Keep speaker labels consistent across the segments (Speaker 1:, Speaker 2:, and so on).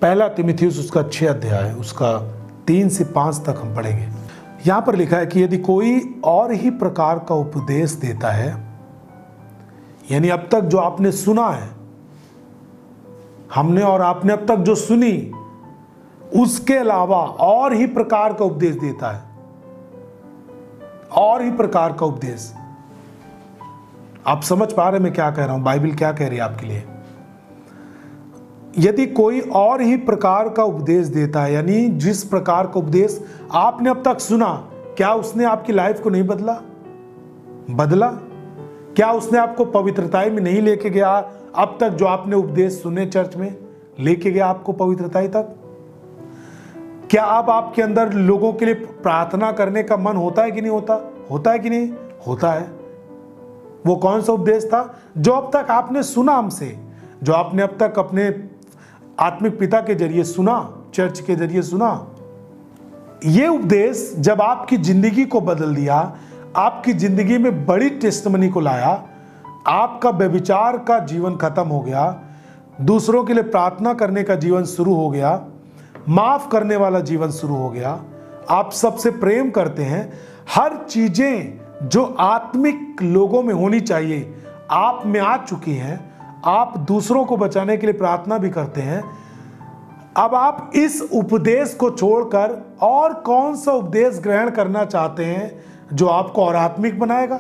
Speaker 1: पहला तिमुथियुस उसका 6 अध्याय उसका 3 से 5 तक हम पढ़ेंगे। यहां पर लिखा है कि यदि कोई और ही प्रकार का उपदेश देता है, यानी अब तक जो आपने सुना है, हमने और आपने अब तक जो सुनी, उसके अलावा और ही प्रकार का उपदेश देता है, और ही प्रकार का उपदेश। आप समझ पा रहे मैं क्या कह रहा हूं, बाइबल क्या कह रही है आपके लिए। यदि कोई और ही प्रकार का उपदेश देता है, यानी जिस प्रकार का उपदेश आपने अब तक सुना, क्या उसने आपकी लाइफ को नहीं बदला? क्या उसने आपको पवित्रता में नहीं लेके गया? अब तक जो आपने उपदेश सुने चर्च में, लेके गया आपको पवित्रता तक? क्या अब आपके अंदर लोगों के लिए प्रार्थना करने का मन होता है कि नहीं होता? होता है कि नहीं होता है? वो कौन सा उपदेश था जो अब तक आपने सुना हमसे, जो आपने अब तक अपने आत्मिक पिता के जरिए सुना, चर्च के जरिए सुना? ये उपदेश जब आपकी जिंदगी को बदल दिया, आपकी जिंदगी में बड़ी टेस्टमनी को लाया, आपका व्यभिचार का जीवन खत्म हो गया, दूसरों के लिए प्रार्थना करने का जीवन शुरू हो गया, माफ करने वाला जीवन शुरू हो गया, आप सबसे प्रेम करते हैं, हर चीजें जो आत्मिक लोगों में होनी चाहिए आप में आ चुकी हैं, आप दूसरों को बचाने के लिए प्रार्थना भी करते हैं। अब आप इस उपदेश को छोड़कर और कौन सा उपदेश ग्रहण करना चाहते हैं जो आपको और आत्मिक बनाएगा?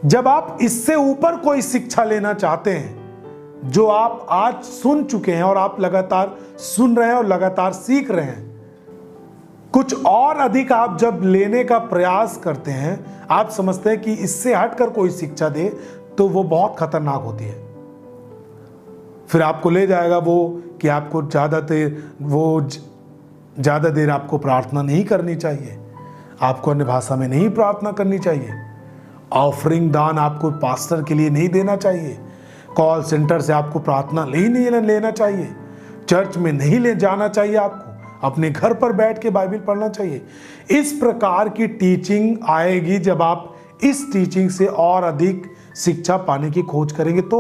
Speaker 1: जब आप इससे ऊपर कोई शिक्षा लेना चाहते हैं जो आप आज सुन चुके हैं और आप लगातार सुन रहे हैं और लगातार सीख रहे हैं, कुछ और अधिक आप जब लेने का प्रयास करते हैं, आप समझते हैं कि इससे हटकर कोई शिक्षा दे तो वो बहुत खतरनाक होती है। फिर आपको ले जाएगा वो कि आपको ज़्यादा देर आपको प्रार्थना नहीं करनी चाहिए, आपको अन्य भाषा में नहीं प्रार्थना करनी चाहिए, ऑफरिंग दान आपको पास्टर के लिए नहीं देना चाहिए, कॉल सेंटर से आपको प्रार्थना नहीं लेना चाहिए, चर्च में नहीं ले जाना चाहिए, आपको अपने घर पर बैठ के बाइबल पढ़ना चाहिए। इस प्रकार की टीचिंग आएगी जब आप इस टीचिंग से और अधिक शिक्षा पाने की खोज करेंगे, तो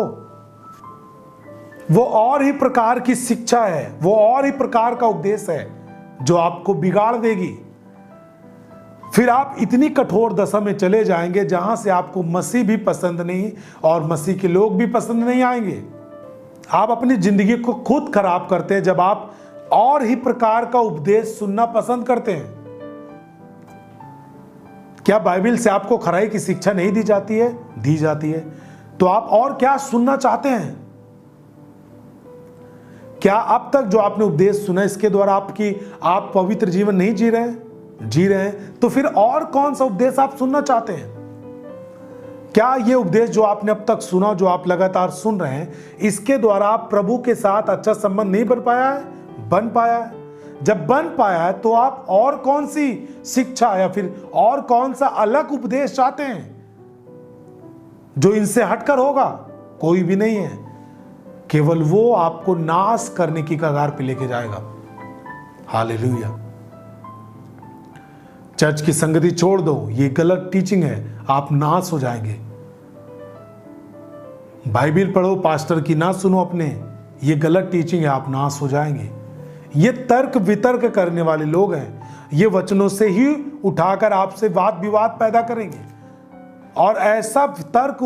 Speaker 1: वो और ही प्रकार की शिक्षा है, वो और ही प्रकार का उपदेश है जो आपको बिगाड़ देगी। फिर आप इतनी कठोर दशा में चले जाएंगे जहां से आपको मसीह भी पसंद नहीं और मसीह के लोग भी पसंद नहीं आएंगे। आप अपनी जिंदगी को खुद खराब करते हैं जब आप और ही प्रकार का उपदेश सुनना पसंद करते हैं। क्या बाइबल से आपको खराई की शिक्षा नहीं दी जाती है? दी जाती है। तो आप और क्या सुनना चाहते हैं? क्या अब तक जो आपने उपदेश सुना इसके द्वारा आप पवित्र जीवन नहीं जी रहे हैं? तो फिर और कौन सा उपदेश आप सुनना चाहते हैं? क्या ये उपदेश जो आपने अब तक सुना, जो आप लगातार सुन रहे हैं, इसके द्वारा आप प्रभु के साथ अच्छा संबंध नहीं बन पाया है? जब बन पाया है तो आप और कौन सी शिक्षा या फिर और कौन सा अलग उपदेश चाहते हैं जो इनसे हटकर होगा? कोई भी नहीं है। केवल वो आपको नाश करने की कगार पे लेके जाएगा। हालेलुया। चर्च की संगति छोड़ दो, ये गलत टीचिंग है, आप नाश हो जाएंगे। बाइबल पढ़ो, पास्टर की ना सुनो अपने, ये गलत टीचिंग है, आप नाश हो जाएंगे। ये तर्क वितर्क करने वाले लोग हैं, ये वचनों से ही उठाकर आपसे वाद विवाद पैदा करेंगे और ऐसा तर्क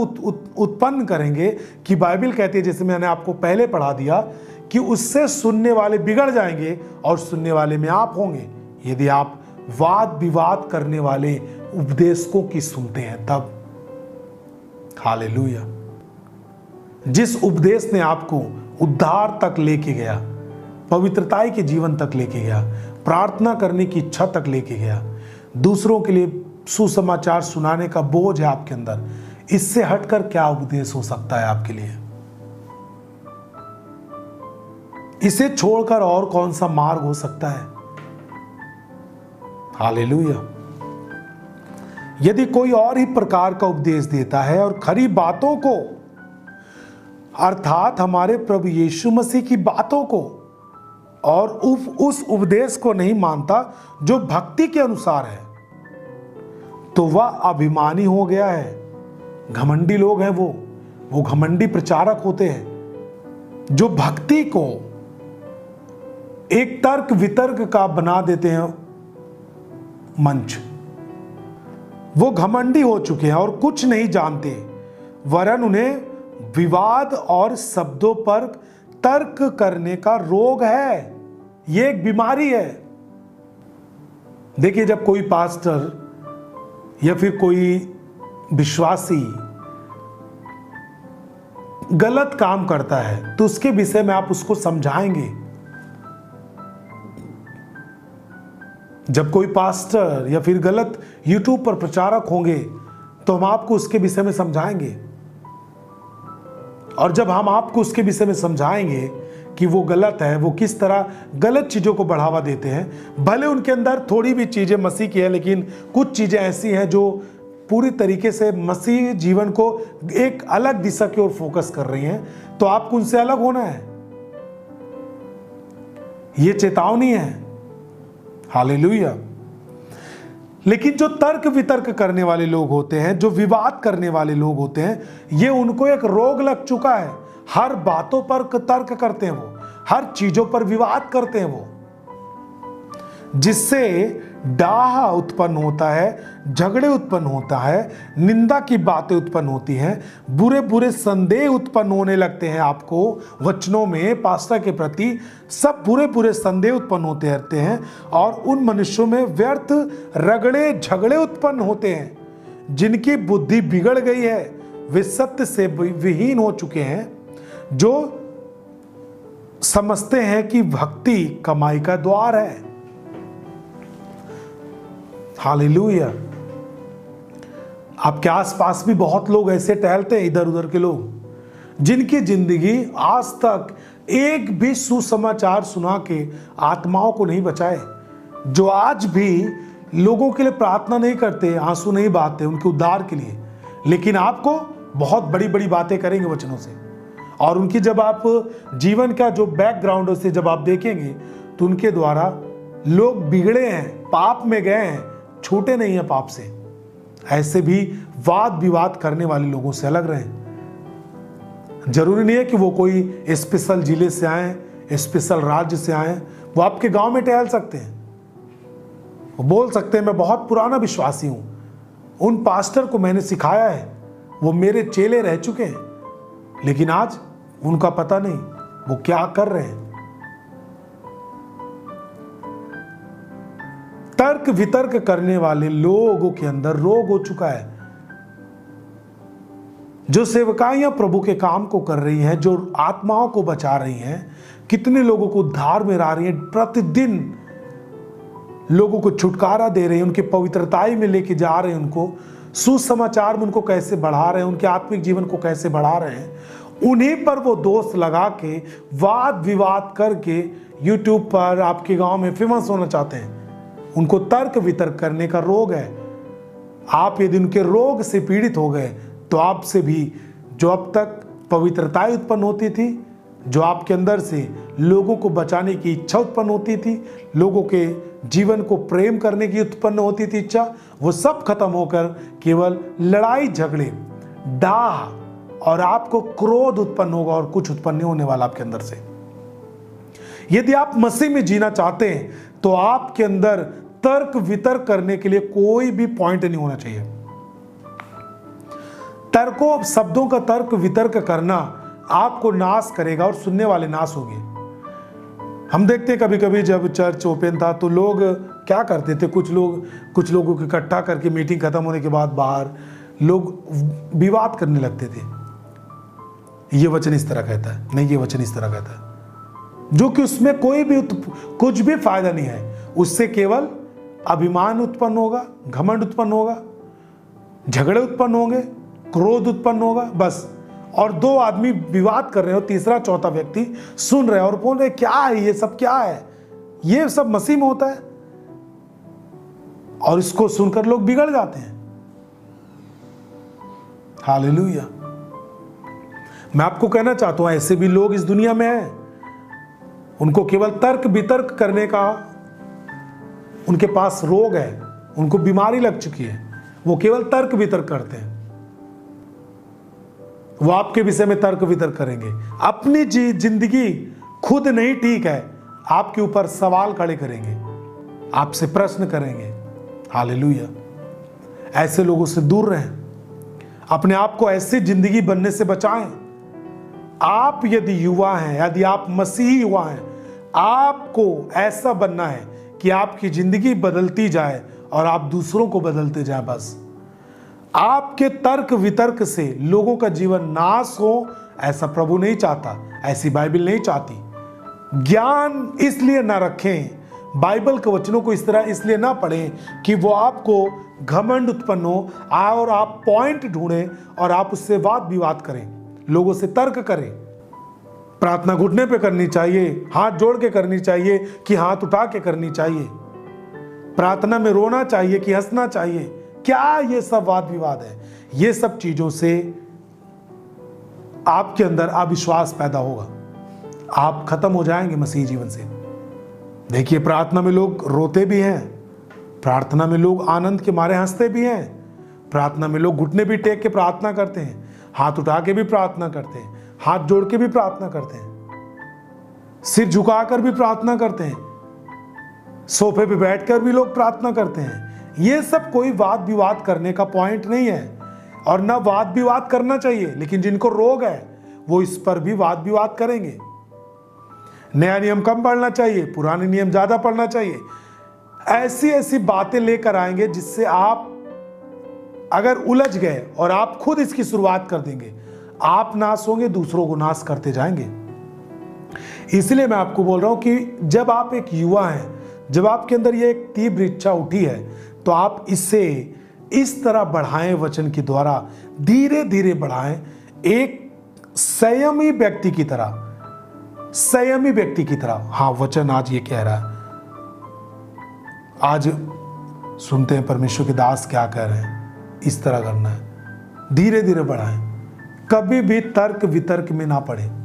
Speaker 1: उत्पन्न करेंगे कि बाइबल कहती है, जैसे मैंने आपको पहले पढ़ा दिया, कि उससे सुनने वाले बिगड़ जाएंगे और सुनने वाले में आप होंगे। यदि आप वाद विवाद करने वाले उपदेशकों की सुनते हैं तब। हालेलुया। जिस उपदेश ने आपको उद्धार तक लेके गया, पवित्रताई के जीवन तक लेके गया, प्रार्थना करने की इच्छा तक लेके गया, दूसरों के लिए सुसमाचार सुनाने का बोझ है आपके अंदर, इससे हटकर क्या उपदेश हो सकता है आपके लिए? इसे छोड़कर और कौन सा मार्ग हो सकता है? हालेलुया। यदि कोई और ही प्रकार का उपदेश देता है और खरी बातों को, अर्थात हमारे प्रभु यीशु मसीह की बातों को, और उस उपदेश को नहीं मानता जो भक्ति के अनुसार है, तो वह अभिमानी हो गया है। घमंडी लोग हैं वो घमंडी प्रचारक होते हैं जो भक्ति को एक तर्क वितर्क का बना देते हैं मंच। वो घमंडी हो चुके हैं और कुछ नहीं जानते, वरन उन्हें विवाद और शब्दों पर तर्क करने का रोग है। ये एक बीमारी है। देखिए, जब कोई पास्टर या फिर कोई विश्वासी गलत काम करता है तो उसके विषय में आप उसको समझाएंगे। जब कोई पास्टर या फिर गलत यूट्यूब पर प्रचारक होंगे तो हम आपको उसके विषय में समझाएंगे। और जब हम आपको उसके विषय में समझाएंगे कि वो गलत है, वो किस तरह गलत चीजों को बढ़ावा देते हैं, भले उनके अंदर थोड़ी भी चीजें मसीह की है, लेकिन कुछ चीजें ऐसी हैं जो पूरी तरीके से मसीह जीवन को एक अलग दिशा की ओर फोकस कर रही हैं, तो आपको उनसे अलग होना है। ये चेतावनी है। हालेलुया। लेकिन जो तर्क वितर्क करने वाले लोग होते हैं, जो विवाद करने वाले लोग होते हैं, ये उनको एक रोग लग चुका है। हर बातों पर तर्क करते हैं वो, हर चीजों पर विवाद करते हैं वो, जिससे डाह उत्पन्न होता है, झगड़े उत्पन्न होता है, निंदा की बातें उत्पन्न होती हैं, बुरे बुरे संदेह उत्पन्न होने लगते हैं। आपको वचनों में पास्टर के प्रति सब बुरे बुरे संदेह उत्पन्न होते रहते हैं और उन मनुष्यों में व्यर्थ रगड़े झगड़े उत्पन्न होते हैं, जिनकी बुद्धि बिगड़ गई है। वे सत्य से विहीन हो चुके हैं, जो समझते हैं कि भक्ति कमाई का द्वार है। हालेलुया। आपके आसपास भी बहुत लोग ऐसे टहलते हैं, इधर उधर के लोग, जिनकी जिंदगी आज तक एक भी सुसमाचार सुना के आत्माओं को नहीं बचाए, जो आज भी लोगों के लिए प्रार्थना नहीं करते, आंसू नहीं बहाते उनके उद्धार के लिए, लेकिन आपको बहुत बड़ी बड़ी बातें करेंगे वचनों से। और उनकी जब आप जीवन का जो बैकग्राउंड से जब आप देखेंगे तो उनके द्वारा लोग बिगड़े हैं, पाप में गए हैं, छूटे नहीं है पाप से। ऐसे भी वाद विवाद करने वाले लोगों से अलग रहें। जरूरी नहीं है कि वो कोई स्पेशल जिले से आए, स्पेशल राज्य से आए, वो आपके गांव में टहल सकते हैं। वो बोल सकते हैं मैं बहुत पुराना विश्वासी हूं, उन पास्टर को मैंने सिखाया है, वो मेरे चेले रह चुके हैं, लेकिन आज उनका पता नहीं वो क्या कर रहे हैं। तर्क वितर्क करने वाले लोगों के अंदर रोग हो चुका है। जो सेवकाइयां प्रभु के काम को कर रही हैं, जो आत्माओं को बचा रही हैं, कितने लोगों को उद्धार में ला रही हैं, प्रतिदिन लोगों को छुटकारा दे रही हैं, उनके पवित्रताई में लेके जा रहे हैं, उनको सुसमाचार में उनको कैसे बढ़ा रहे हैं, उनके आत्मिक जीवन को कैसे बढ़ा रहे हैं, उन्हीं पर वो दोष लगा के वाद विवाद करके यूट्यूब पर आपके गांव में फेमस होना चाहते हैं। उनको तर्क वितर्क करने का रोग है। आप यदि उनके रोग से पीड़ित हो गए तो आपसे भी जो अब तक पवित्रता उत्पन्न होती थी, जो आपके अंदर से लोगों को बचाने की इच्छा उत्पन्न होती थी, लोगों के जीवन को प्रेम करने की उत्पन्न होती थी इच्छा, वो सब खत्म होकर केवल लड़ाई झगड़े, डाह और आपको क्रोध उत्पन्न होगा और कुछ उत्पन्न नहीं होने वाला आपके अंदर से। यदि आप मसीह में जीना चाहते हैं तो आपके अंदर तर्क वितर्क करने के लिए कोई भी पॉइंट नहीं होना चाहिए। तर्कों शब्दों का तर्क वितर्क करना आपको नाश करेगा और सुनने वाले नाश होंगे। हम देखते हैं कभी कभी जब चर्च ओपन था तो लोग क्या करते थे, कुछ लोगों को इकट्ठा करके मीटिंग खत्म होने के बाद बाहर लोग विवाद करने लगते थे। ये वचन इस तरह कहता है, नहीं ये वचन इस तरह कहता है, जो कि उसमें कोई भी कुछ भी फायदा नहीं है। उससे केवल अभिमान उत्पन्न होगा, घमंड उत्पन्न होगा, झगड़े उत्पन्न होंगे, क्रोध उत्पन्न होगा, बस। और दो आदमी विवाद कर रहे हो, तीसरा चौथा व्यक्ति सुन रहे और बोल रहे क्या है ये सब, क्या है ये सब, मसीह में होता है। और इसको सुनकर लोग बिगड़ जाते हैं। हालेलुया। मैं आपको कहना चाहता हूं ऐसे भी लोग इस दुनिया में हैं। उनको केवल तर्क वितर्क करने का उनके पास रोग है, उनको बीमारी लग चुकी है। वो केवल तर्क वितर्क करते हैं। वो आपके विषय में तर्क वितर्क करेंगे। अपनी जिंदगी खुद नहीं ठीक है, आपके ऊपर सवाल खड़े करेंगे, आपसे प्रश्न करेंगे। हालेलुया। ऐसे लोगों से दूर रहें, अपने आप को ऐसी जिंदगी बनने से बचाएं। आप यदि युवा हैं, यदि आप मसीही युवा हैं, आपको ऐसा बनना है कि आपकी जिंदगी बदलती जाए और आप दूसरों को बदलते जाए। बस आपके तर्क वितर्क से लोगों का जीवन नाश हो, ऐसा प्रभु नहीं चाहता, ऐसी बाइबल नहीं चाहती। ज्ञान इसलिए ना रखें, बाइबल के वचनों को इस तरह इसलिए ना पढ़ें कि वो आपको घमंड उत्पन्न हो और आप पॉइंट ढूंढें और आप उससे वाद विवाद करें, लोगों से तर्क करें। प्रार्थना घुटने पे करनी चाहिए, हाथ जोड़ के करनी चाहिए कि हाथ उठा के करनी चाहिए। प्रार्थना में रोना चाहिए कि हंसना चाहिए। क्या ये सब वाद विवाद है? ये सब चीजों से आपके अंदर अविश्वास पैदा होगा, आप खत्म हो जाएंगे मसीह जीवन से। देखिए, प्रार्थना में लोग रोते भी हैं, प्रार्थना में लोग आनंद के मारे हंसते भी हैं, प्रार्थना में लोग घुटने भी टेक के प्रार्थना करते हैं, हाथ उठा के भी प्रार्थना करते हैं, हाथ जोड़ के भी प्रार्थना करते हैं, सिर झुकाकर भी प्रार्थना करते हैं, सोफे पे बैठकर भी लोग प्रार्थना करते हैं। ये सब कोई वाद विवाद करने का पॉइंट नहीं है और ना वाद विवाद करना चाहिए। लेकिन जिनको रोग है वो इस पर भी वाद विवाद करेंगे। नया नियम कम पढ़ना चाहिए, पुराने नियम ज्यादा पढ़ना चाहिए, ऐसी ऐसी बातें लेकर आएंगे जिससे आप अगर उलझ गए और आप खुद इसकी शुरुआत कर देंगे, आप नाश होंगे, दूसरों को नाश करते जाएंगे। इसलिए मैं आपको बोल रहा हूं कि जब आप एक युवा हैं, जब आपके अंदर ये एक तीव्र इच्छा उठी है, तो आप इसे इस तरह बढ़ाएं, वचन के द्वारा धीरे धीरे बढ़ाएं, एक संयमी व्यक्ति की तरह, संयमी व्यक्ति की तरह। हाँ, वचन आज ये कह रहा है। आज सुनते हैं परमेश्वर के दास क्या कह रहे हैं, इस तरह करना है, धीरे धीरे बढ़ाएं, कभी भी तर्क वितर्क में ना पड़े।